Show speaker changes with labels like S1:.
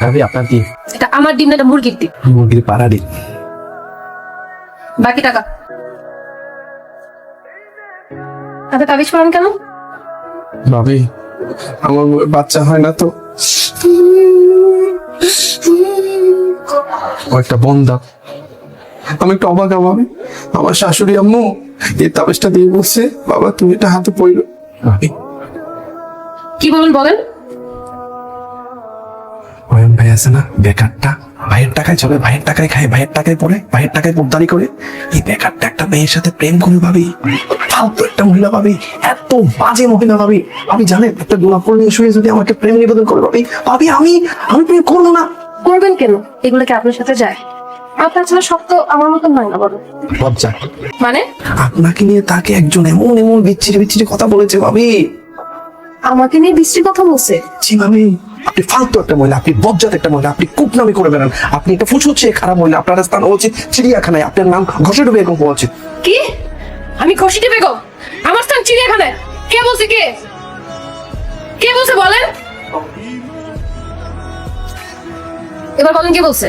S1: ভাবি আপনার ডিম।
S2: এটা আমার ডিম না, এটা মুরগির ডিম।
S1: মুরগির পাড়া ডিম।
S2: বাকি টাকা। আপনি তাবিজ করেন কেন?
S1: ভাবি আমার বাচ্চা হয় না তো, ও একটা বন্ধা। আমি একটু অবাক ভাবি, আমার শাশুড়ি আম্মু এই তাবিজটা দিয়ে বলছে বাবা তুমি এটা হাতে পড়লো। ভাবি
S2: কি বলেন বলেন?
S1: অয়ন ভাই আছে না বেকারটা, ভাইয়ের টাকায় চলে, ভাইয়ের টাকায় খায়, ভাইয়ের টাকায় পড়ে, ভাইয়ের টাকায় পোদ্দারি করে। এই বেকারটা একটা মেয়ের সাথে প্রেম করে ভাবি, ফালতু একটা মহিলা ভাবি, এত বাজে মহিলা ভাবি। ভাবি জানেন একটা গোলাপ ফুল নিয়ে শুয়ে যদি আমাকে প্রেম নিবেদন করে ভাবি, ভাবি আমি প্রেম করবো না।
S2: করবেন কেন? এগুলো কি আপনার সাথে যায়? আপনার ছেলে সব তো আমার মতন নয় না, বলো।
S1: লজ্জা
S2: মানে
S1: আপনাকে নিয়ে তাকে একজন এমন এমন বিচ্ছিরি বিচ্ছিরি কথা বলেছে ভাবি।
S2: আমাকে নিয়ে বিশ্রী কথা বলছে?
S1: জি ভাবি, আপনি ফালতু একটা মহিলা, আপনি বজ্জাত একটা মহিলা, আপনি কুপনামি করে বেড়ান, আপনি একটা ফুসুচ্ছে খারাপ মহিলা। আপনার স্থান উচিত চিড়িয়াখানায়, আপনার নাম ঘষে বেগম হওয়া উচিত।
S2: কি? আমি ঘষিটি বেগম? আমার স্থান চিড়িয়াখানায়? কে বলছে? কে কে বলছে বলেন? এবার বলেন কে বলছে?